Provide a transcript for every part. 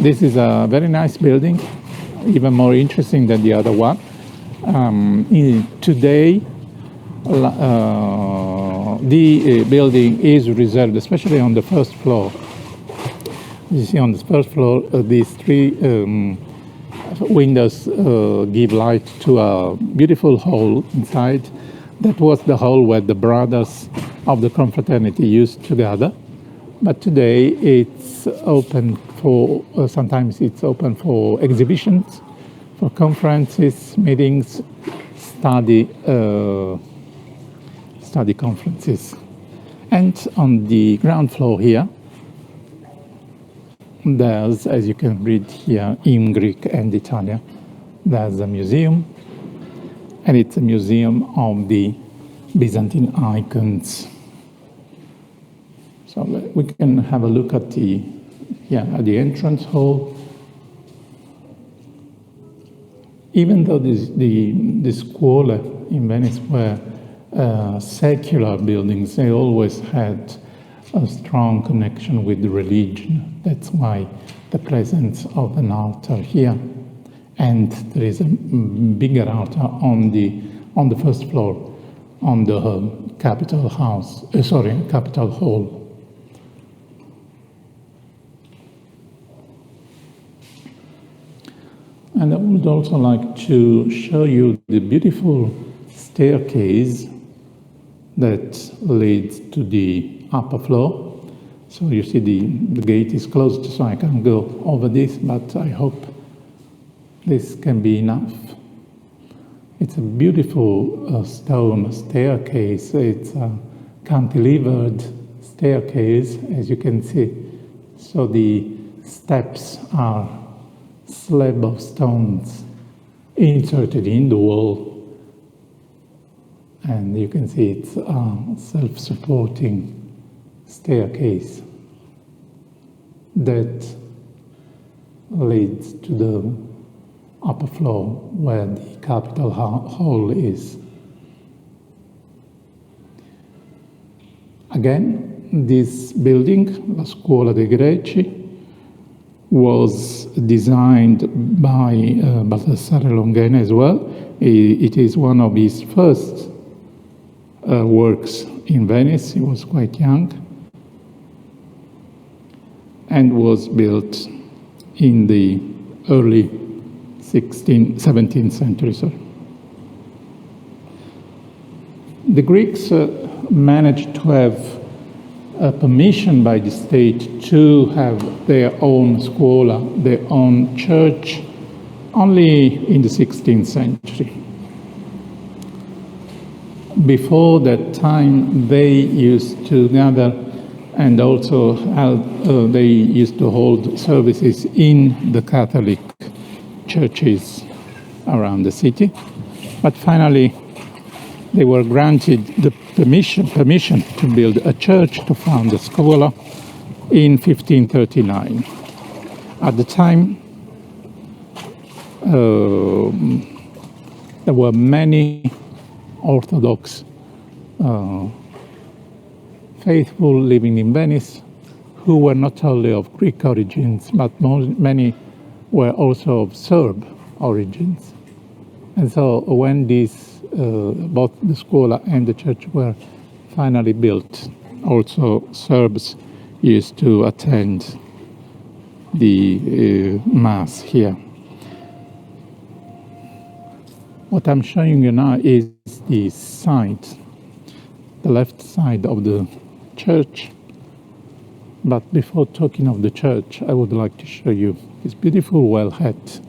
This is a very nice building, even more interesting than the other one. Today, the building is reserved, especially on the first floor. You see on the first floor, these three windows give light to a beautiful hall inside. That was the hall where the brothers of the confraternity used to gather. But today it's open for, sometimes it's open for exhibitions, for conferences, meetings, study conferences. And on the ground floor here, there's, as you can read here in Greek and Italian, there's a museum, and it's a museum of the Byzantine icons. So we can have a look at the entrance hall. Even though the scuole in Venice were secular buildings, they always had a strong connection with the religion. That's why the presence of an altar here, and there is a bigger altar on the first floor, on the Capitol Hall. And I would also like to show you the beautiful staircase that leads to the upper floor. So you see the gate is closed, so I can't go over this, but I hope this can be enough. It's a beautiful stone staircase. It's a cantilevered staircase, as you can see. So the steps are slab of stones inserted in the wall. And you can see it's a self-supporting staircase that leads to the upper floor where the Capitol Hall is. Again, this building, La Scuola dei Greci, was designed by Baldassare Longhena as well. It is one of his first works in Venice. He was quite young and was built in the early 17th century. Sorry. The Greeks managed to have permission by the state to have their own scuola, their own church, only in the 16th century. Before that time, they used to gather and also they used to hold services in the Catholic churches around the city. But finally, they were granted the permission to build a church, to found a scuola in 1539. At the time, there were many Orthodox faithful living in Venice who were not only of Greek origins, but many were also of Serb origins. And so when these, both the scuola and the church were finally built, also Serbs used to attend the Mass here. What I'm showing you now is the side, the left side of the church. But before talking of the church, I would like to show you this beautiful wellhead.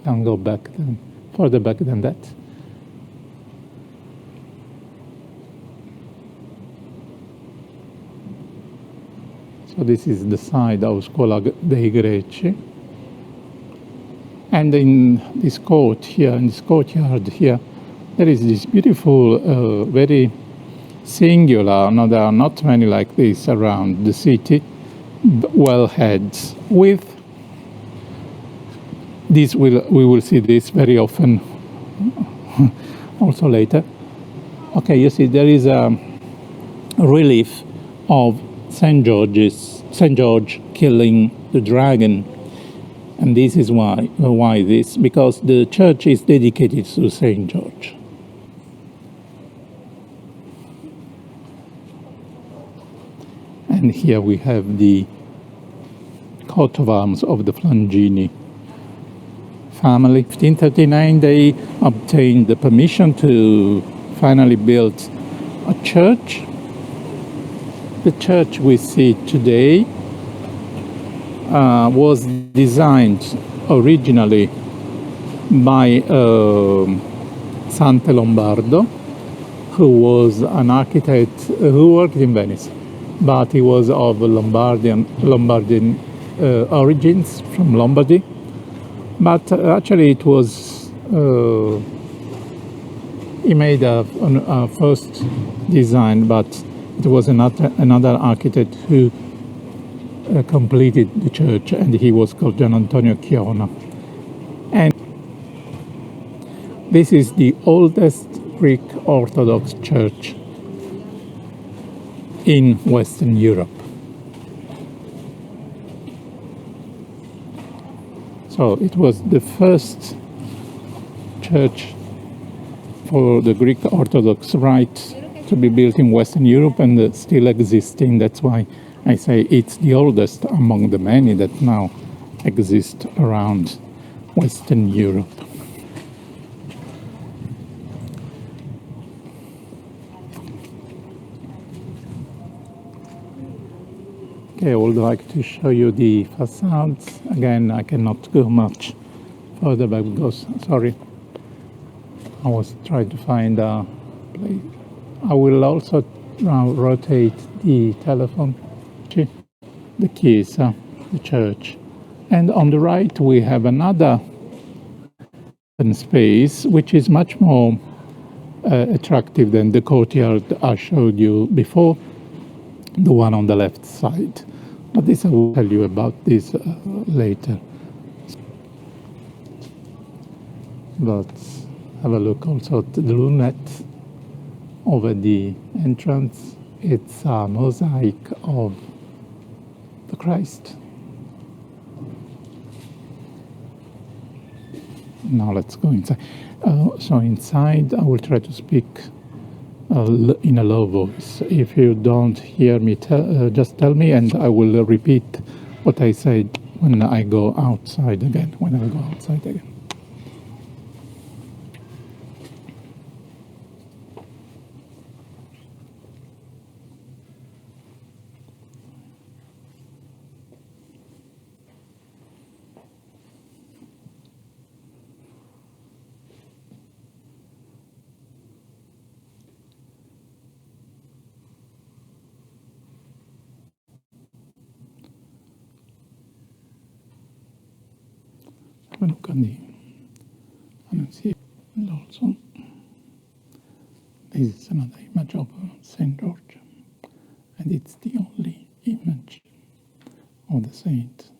Don't go back, further back than that. So this is the side of Scuola dei Greci. And in this court here, in this courtyard here, there is this beautiful, very singular, no, there are not many like this around the city, wellheads with this. We will see this very often also later. Okay, you see there is a relief of St. George's Saint George killing the dragon. And this is why this, because the church is dedicated to Saint George. And here we have the coat of arms of the Flangini family. In 1539 they obtained the permission to finally build a church. The church we see today was designed originally by Sante Lombardo, who was an architect who worked in Venice, but he was of Lombardian origins, from Lombardy. But actually it was, he made a first design, but it was another architect who completed the church, and he was called Gian Antonio Chiona. And this is the oldest Greek Orthodox Church in Western Europe. So it was the first church for the Greek Orthodox Rite to be built in Western Europe, and still existing. That's why I say it's the oldest among the many that now exist around Western Europe. Okay, I would like to show you the facades. Again, I cannot go much further back because, sorry, I was trying to find a place. I will also rotate the telephone, the chiesa, the church. And on the right we have another space which is much more attractive than the courtyard I showed you before, the one on the left side. But this I will tell you about this later. But have a look also at the lunette over the entrance. It's a mosaic of the Christ. Now let's go inside. So inside I will try to speak in a low voice. If you don't hear me, just tell me, and I will repeat what I said when I go outside again. Look on the Annunciation, and also this is another image of Saint George, and it's the only image of the saint.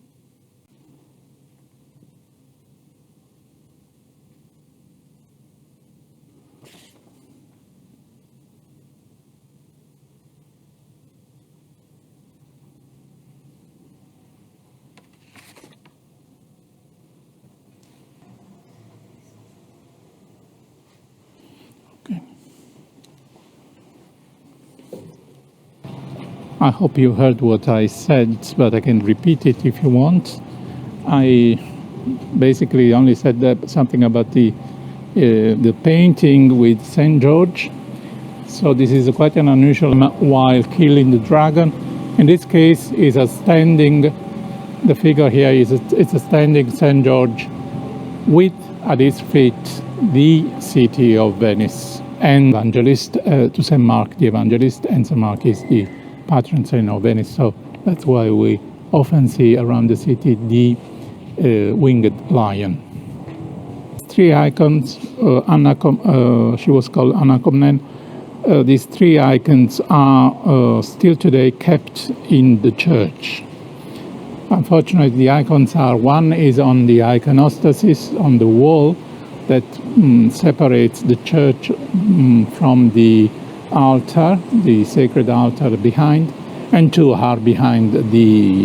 I hope you heard what I said, but I can repeat it if you want. I basically only said that something about the painting with Saint George. So this is quite an unusual while killing the dragon. In this case, is a standing. The figure here it's a standing Saint George with at his feet the city of Venice and evangelist to Saint Mark the Evangelist, and Saint Mark is the patron saint of Venice, so that's why we often see around the city the winged lion. Three icons, she was called Anna Comnene. These three icons are still today kept in the church. Unfortunately, the icons are, one is on the iconostasis on the wall that separates the church from the altar, the sacred altar behind, and two are behind the